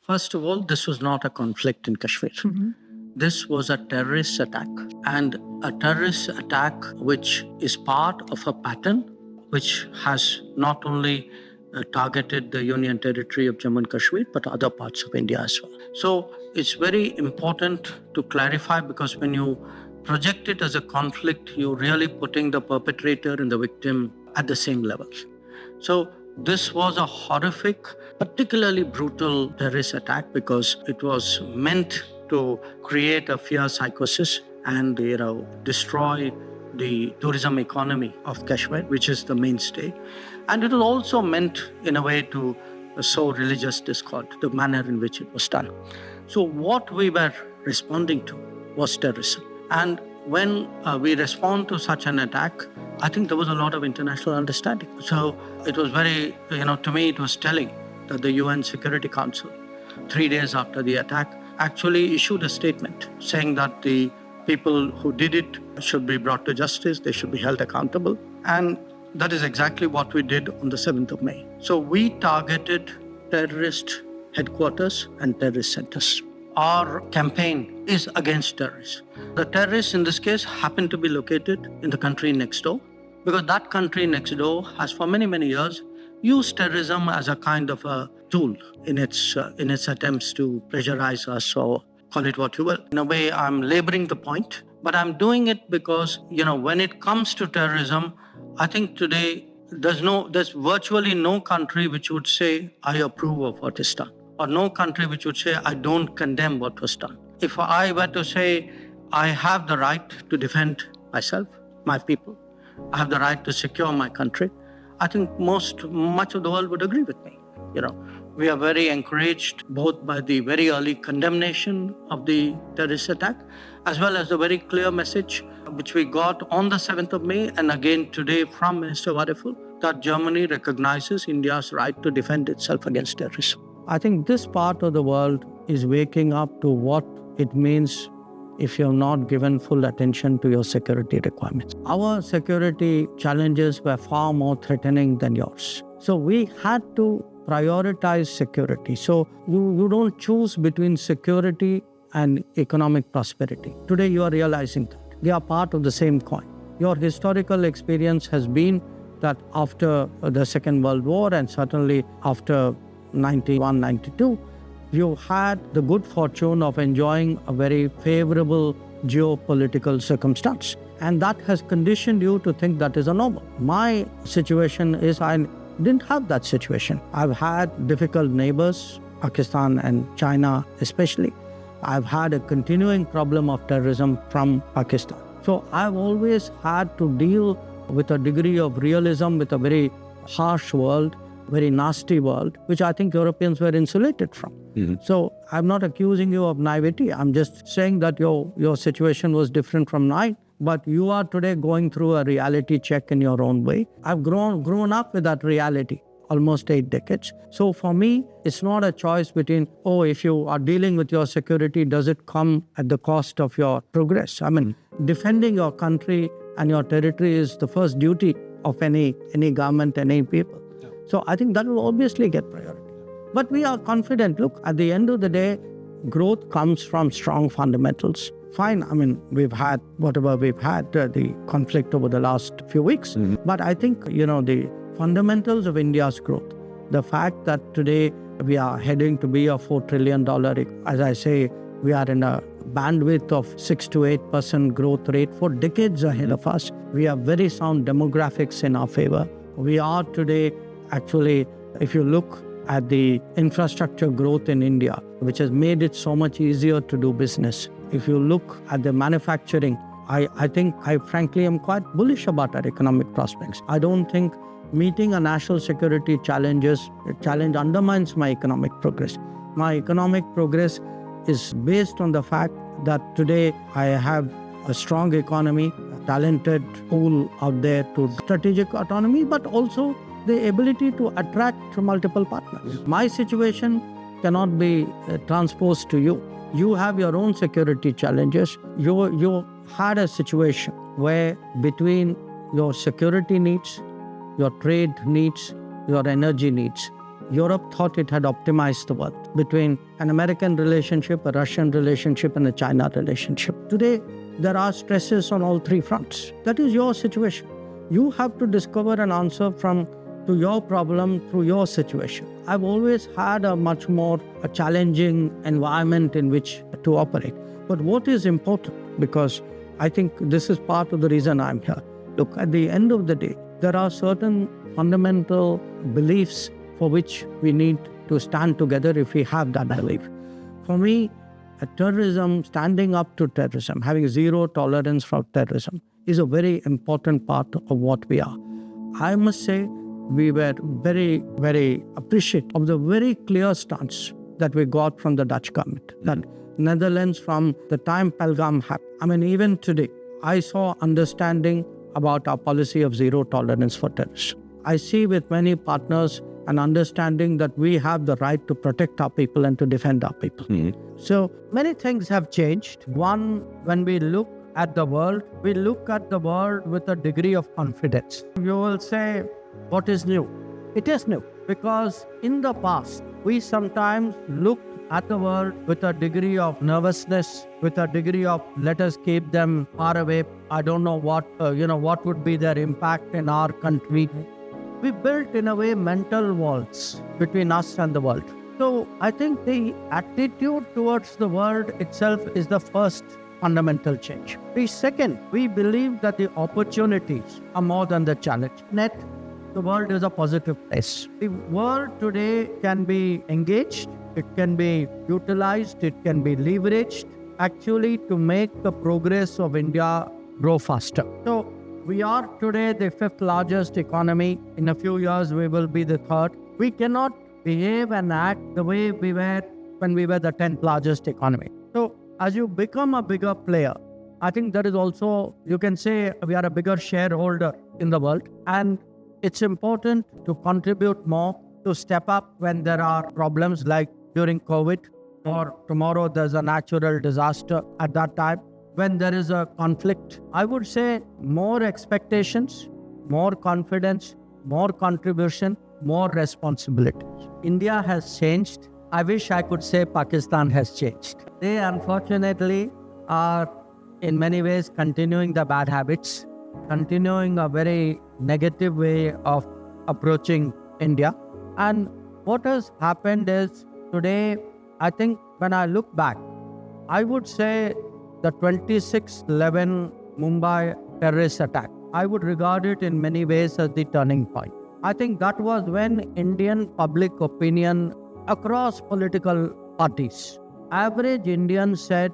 First of all, this was not a conflict in Kashmir. This was a terrorist attack, and a terrorist attack which is part of a pattern which has not only targeted the Union Territory of Jammu and Kashmir, but other parts of India as well. So it's very important to clarify, because when you project it as a conflict, you're really putting the perpetrator and the victim at the same level. So this was a horrific, particularly brutal terrorist attack, because it was meant to create a fear psychosis and destroy the tourism economy of Kashmir, which is the mainstay. And it was also meant in a way to sow religious discord, the manner in which it was done. So what we were responding to was terrorism. And when we respond to such an attack, I think there was a lot of international understanding. So it was very, to me, it was telling that the UN Security Council, 3 days after the attack, actually issued a statement saying that the people who did it should be brought to justice, they should be held accountable. And that is exactly what we did on the 7th of May. So we targeted terrorist headquarters and terrorist centers. Our campaign is against terrorists. The terrorists in this case happen to be located in the country next door, because that country next door has for many, many years used terrorism as a kind of a tool in its attempts to pressurize us, or call it what you will. In a way, I'm laboring the point, but I'm doing it because, when it comes to terrorism, I think today there's virtually no country which would say, I approve of what is done, or no country which would say, I don't condemn what was done. If I were to say, I have the right to defend myself, my people, I have the right to secure my country, I think much of the world would agree with me. We are very encouraged both by the very early condemnation of the terrorist attack, as well as the very clear message which we got on the 7th of May and again today from Minister Wadiful, that Germany recognizes India's right to defend itself against terrorism. I think this part of the world is waking up to what it means if you're not given full attention to your security requirements. Our security challenges were far more threatening than yours. So we had to prioritize security. So you don't choose between security and economic prosperity. Today you are realizing that they are part of the same coin. Your historical experience has been that after the Second World War, and certainly after 91, 92, you had the good fortune of enjoying a very favorable geopolitical circumstance. And that has conditioned you to think that is a normal. My situation is I didn't have that situation. I've had difficult neighbors, Pakistan and China especially. I've had a continuing problem of terrorism from Pakistan. So I've always had to deal with a degree of realism with a very harsh world, very nasty world, which I think Europeans were insulated from. So I'm not accusing you of naivety. I'm just saying that your situation was different from mine. But you are today going through a reality check in your own way. I've grown up with that reality, almost 8 decades. So for me, it's not a choice between, if you are dealing with your security, does it come at the cost of your progress? I mean, defending your country and your territory is the first duty of any government, any people. So I think that will obviously get priority. But we are confident. Look, at the end of the day, growth comes from strong fundamentals. Fine, I mean, we've had whatever we've had, the conflict over the last few weeks. But I think, the fundamentals of India's growth, the fact that today we are heading to be a $4 trillion, as I say, we are in a bandwidth of 6 to 8% growth rate for decades ahead of us. We have very sound demographics in our favor. We are today, actually, if you look at the infrastructure growth in India, which has made it so much easier to do business. If you look at the manufacturing, I think I frankly am quite bullish about our economic prospects. I don't think meeting a national security challenge undermines my economic progress. My economic progress is based on the fact that today I have a strong economy, a talented pool out there to strategic autonomy, but also the ability to attract multiple partners. My situation cannot be transposed to you. You have your own security challenges. You had a situation where between your security needs, your trade needs, your energy needs, Europe thought it had optimized the world between an American relationship, a Russian relationship, and a China relationship. Today, there are stresses on all three fronts. That is your situation. You have to discover an answer to your problem through your situation. I've always had a much more challenging environment in which to operate. But what is important, because I think this is part of the reason I'm here. Look, at the end of the day, there are certain fundamental beliefs for which we need to stand together if we have that belief. For me, terrorism, standing up to terrorism, having zero tolerance for terrorism is a very important part of what we are. I must say, we were very, very appreciative of the very clear stance that we got from the Dutch government. That Netherlands, from the time Pahalgam happened, even today, I saw understanding about our policy of zero tolerance for terrorism. I see with many partners an understanding that we have the right to protect our people and to defend our people. So many things have changed. One, when we look at the world, we look at the world with a degree of confidence. You will say, what is new? It is new because in the past, we sometimes looked at the world with a degree of nervousness, with a degree of let us keep them far away. I don't know what would be their impact in our country. We built in a way mental walls between us and the world. So I think the attitude towards the world itself is the first fundamental change. The second, we believe that the opportunities are more than the challenge. Net, the world is a positive place. The world today can be engaged, it can be utilized, it can be leveraged actually to make the progress of India grow faster. So we are today the fifth largest economy. In a few years, we will be the third. We cannot behave and act the way we were when we were the 10th largest economy. So as you become a bigger player, I think that is also, you can say we are a bigger shareholder in the world. And it's important to contribute more, to step up when there are problems like during COVID, or tomorrow there's a natural disaster at that time. When there is a conflict, I would say more expectations, more confidence, more contribution, more responsibility. India has changed. I wish I could say Pakistan has changed. They unfortunately are in many ways continuing the bad habits, continuing a very negative way of approaching India. And what has happened is today, I think when I look back, I would say the 26/11 Mumbai terrorist attack, I would regard it in many ways as the turning point. I think that was when Indian public opinion across political parties, average Indians said,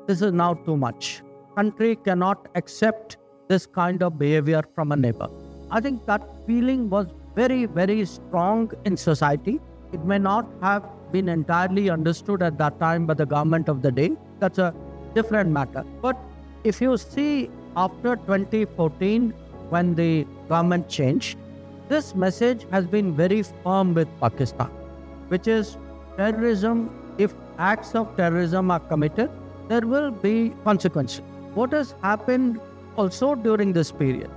this is now too much. Country cannot accept this kind of behavior from a neighbor. I think that feeling was very, very strong in society. It may not have been entirely understood at that time by the government of the day. That's a different matter. But if you see after 2014, when the government changed, this message has been very firm with Pakistan, which is terrorism, if acts of terrorism are committed, there will be consequences. What has happened also during this period?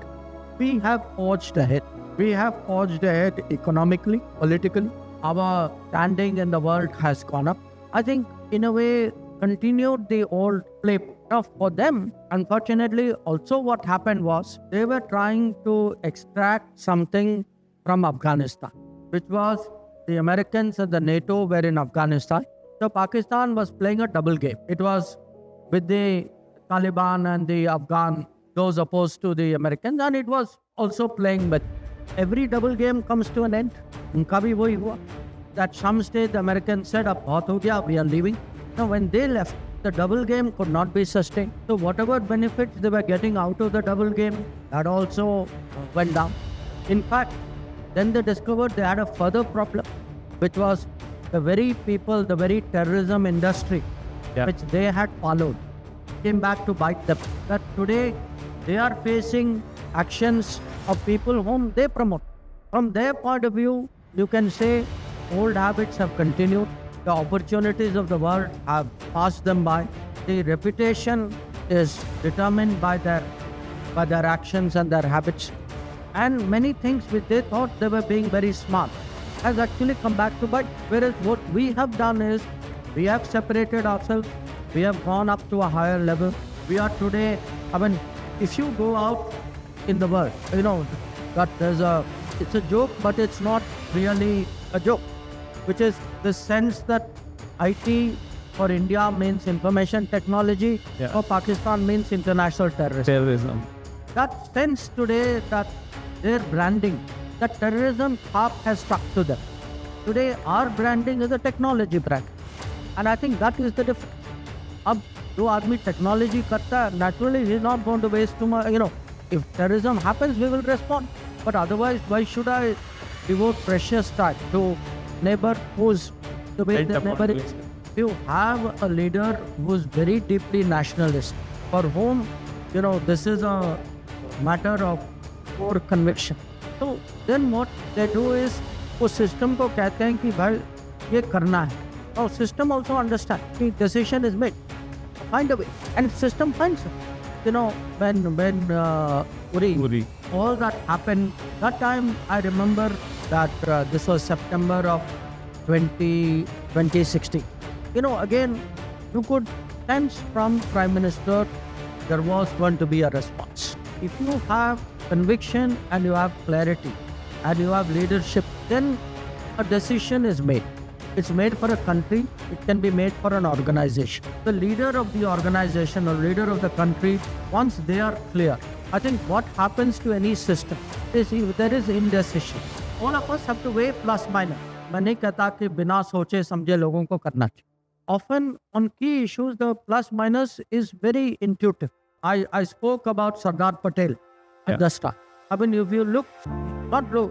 We have forged ahead. We have forged ahead economically, politically. Our standing in the world has gone up. I think, in a way, continued the old play. Now, for them, unfortunately, also what happened was they were trying to extract something from Afghanistan, which was the Americans and the NATO were in Afghanistan. So Pakistan was playing a double game. It was with the Taliban and the Afghan, those opposed to the Americans, and it was also playing with. Every double game comes to an end. Unka bhi wohi hua. At some stage, the Americans said, "Ab bahut ho gaya, we are leaving." Now, when they left, the double game could not be sustained. So whatever benefits they were getting out of the double game, that also went down. In fact, then they discovered they had a further problem, which was the very people, the very terrorism industry, which they had followed, came back to bite them. That today they are facing actions of people whom they promote. From their point of view, you can say old habits have continued. The opportunities of the world have passed them by. The reputation is determined by their actions and their habits. And many things which they thought they were being very smart, has actually come back to bite. Whereas what we have done is, we have separated ourselves, we have gone up to a higher level. We are today, I mean, if you go out in the world, that it's a joke, but it's not really a joke, which is the sense that IT for India means information technology, for Pakistan means international terrorism. That sense today that their branding, that terrorism path has stuck to them. Today, our branding is a technology brand. And I think that is the difference. अब जो आदमी technology करता है, naturally he is not going to waste too much, if terrorism happens, we will respond. But otherwise, why should I devote precious time to neighbor who's the way the neighbor is? You have a leader who's very deeply nationalist, for whom, this is a matter of core conviction. So then what they do is, वो system को कहते हैं कि भाई ये करना है. Now system also understand कि decision is made. Find a way, and system finds it. When Uri, all that happened, that time I remember that this was September of 2016. Again, you could sense from Prime Minister there was going to be a response. If you have conviction and you have clarity and you have leadership, then a decision is made. It's made for a country, it can be made for an organization. The leader of the organization or leader of the country, once they are clear, I think what happens to any system is if there is indecision. All of us have to weigh plus minus. मैं नहीं कहता कि बिना सोचे समझे लोगों को करना चाहिए. Often on key issues, the plus minus is very intuitive. I spoke about Sardar Patel at the start. I mean, if you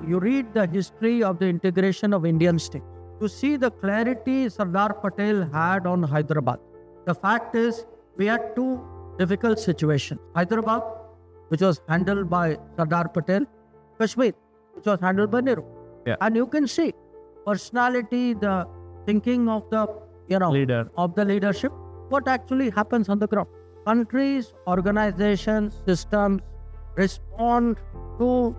you read the history of the integration of Indian state, you see the clarity Sardar Patel had on Hyderabad. The fact is, we had two difficult situations. Hyderabad, which was handled by Sardar Patel, Kashmir, which was handled by Nehru. And you can see personality, the thinking of the leader, of the leadership, what actually happens on the ground. Countries, organizations, systems respond to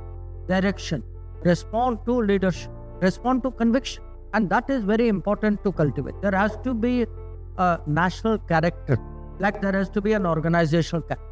direction, respond to leadership, respond to conviction. And that is very important to cultivate. There has to be a national character, like there has to be an organizational character.